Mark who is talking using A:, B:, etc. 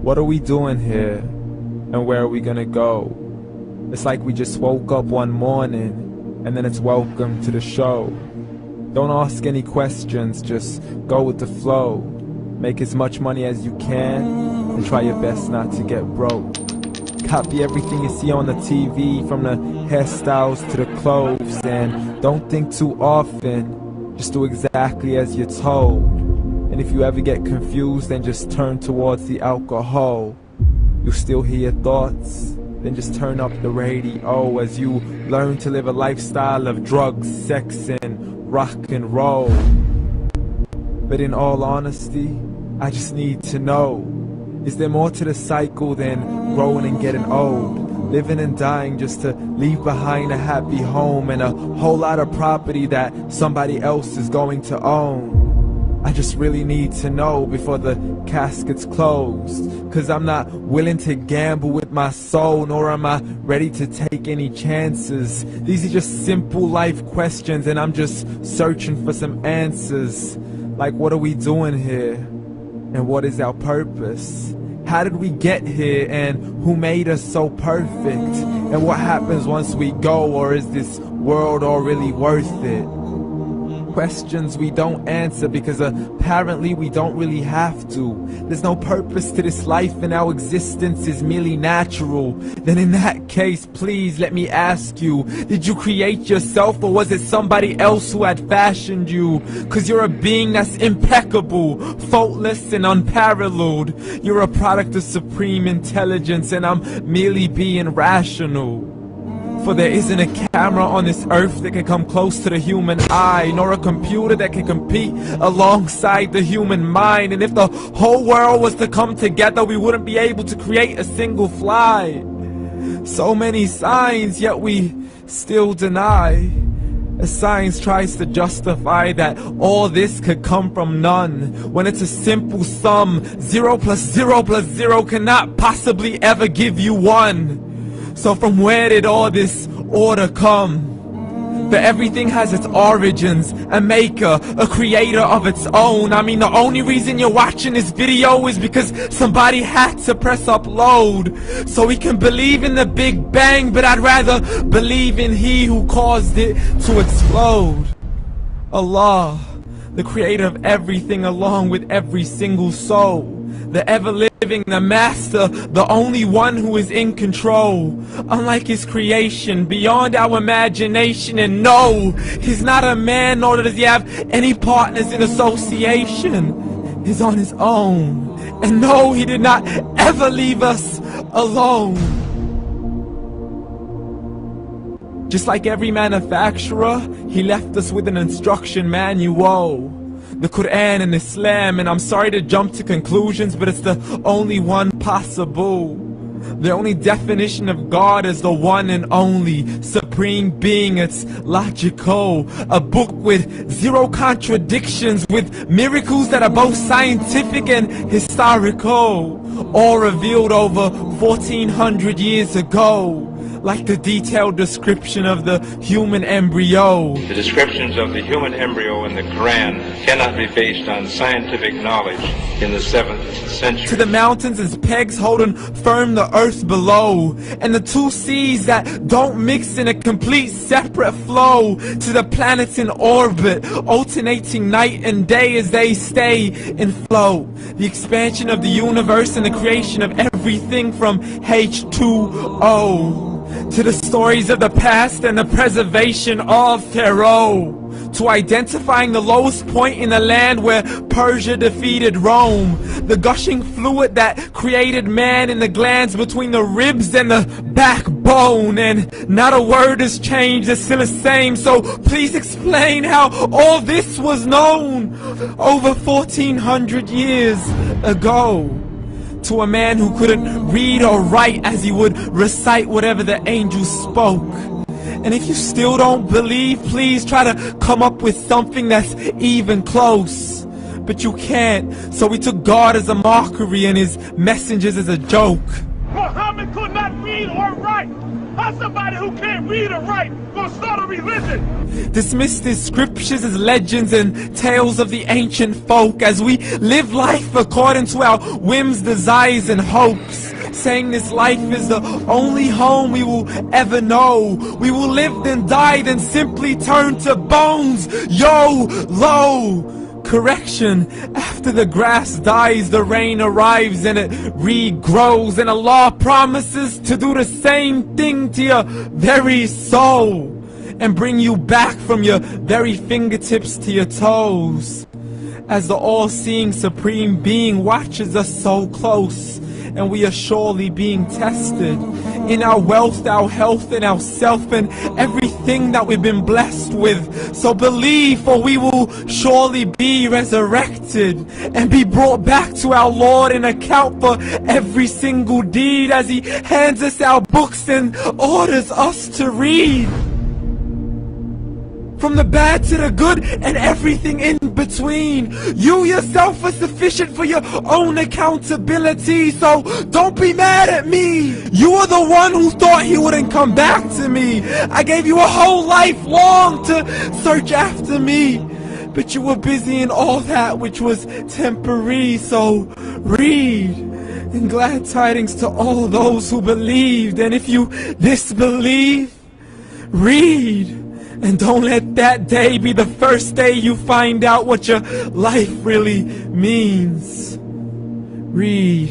A: What are we doing here? And where are we gonna go? It's like we just woke up one morning and then it's welcome to the show. Don't ask any questions, just go with the flow. Make as much money as you can and try your best not to get broke. Copy everything you see on the TV, from the hairstyles to the clothes, and don't think too often, just do exactly as you're told. And if you ever get confused, then just turn towards the alcohol. You still hear your thoughts? Then just turn up the radio as you learn to live a lifestyle of drugs, sex, and rock and roll. But in all honesty, I just need to know, is there more to the cycle than growing and getting old? Living and dying just to leave behind a happy home and a whole lot of property that somebody else is going to own. I just really need to know before the casket's closed, 'cause I'm not willing to gamble with my soul, nor am I ready to take any chances. These are just simple life questions and I'm just searching for some answers. Like, what are we doing here? And what is our purpose? How did we get here, and who made us so perfect? And what happens once we go, or is this world all really worth it? Questions we don't answer because apparently we don't really have to. There's no purpose to this life and our existence is merely natural. Then in that case, please let me ask you, did you create yourself, or was it somebody else who had fashioned you? 'Cause you're a being that's impeccable, faultless and unparalleled. You're a product of supreme intelligence and I'm merely being rational. For there isn't a camera on this earth that can come close to the human eye, nor a computer that can compete alongside the human mind. And if the whole world was to come together, we wouldn't be able to create a single fly. So many signs, yet we still deny. As science tries to justify that all this could come from none, when it's a simple sum. 0 plus 0 plus 0 cannot possibly ever give you 1. So from where did all this order come? For everything has its origins, a maker, a creator of its own. I mean, the only reason you're watching this video is because somebody had to press upload. So we can believe in the Big Bang, but I'd rather believe in He who caused it to explode. Allah, the creator of everything along with every single soul. The ever-living, the master, the only one who is in control. Unlike his creation, beyond our imagination. And no, he's not a man, nor does he have any partners in association. He's on his own. And no, he did not ever leave us alone. Just like every manufacturer, he left us with an instruction manual. The Quran and Islam, and I'm sorry to jump to conclusions, but it's the only one possible. The only definition of God is the one and only supreme being. It's logical, a book with 0 contradictions, with miracles that are both scientific and historical, all revealed over 1400 years ago. Like the detailed description of the human embryo.
B: The descriptions of the human embryo in the Quran cannot be based on scientific knowledge in the 7th century.
A: To the mountains as pegs holding firm the earth below, and the 2 seas that don't mix in a complete separate flow. To the planets in orbit, alternating night and day as they stay in flow. The expansion of the universe and the creation of everything from H2O. To the stories of the past and the preservation of Pharaoh. To identifying the lowest point in the land where Persia defeated Rome. The gushing fluid that created man in the glands between the ribs and the backbone. And not a word has changed, it's still the same. So please explain how all this was known over 1400 years ago. To a man who couldn't read or write as he would recite whatever the angels spoke. And if you still don't believe, please try to come up with something that's even close. But you can't, so we took God as a mockery and his messengers as a joke.
C: Muhammad could not read or write. How's somebody who can't read or write gonna start a religion?
A: Dismiss these scriptures as legends and tales of the ancient folk as we live life according to our whims, desires, and hopes. Saying this life is the only home we will ever know. We will live then die then simply turn to bones. YOLO! Correction, after the grass dies, the rain arrives and it regrows, and Allah promises to do the same thing to your very soul and bring you back from your very fingertips to your toes, as the all-seeing supreme being watches us so close, and we are surely being tested in our wealth, our health, and our self, and everything that we've been blessed with. So believe, for we will surely be resurrected and be brought back to our Lord and account for every single deed, as He hands us our books and orders us to read. From the bad to the good and everything in between. You yourself are sufficient for your own accountability, so don't be mad at me. You are the one who thought He wouldn't come back to me. I gave you a whole life long to search after me, but you were busy in all that which was temporary. So read, and glad tidings to all those who believed. And if you disbelieve, read. And don't let that day be the first day you find out what your life really means. Read.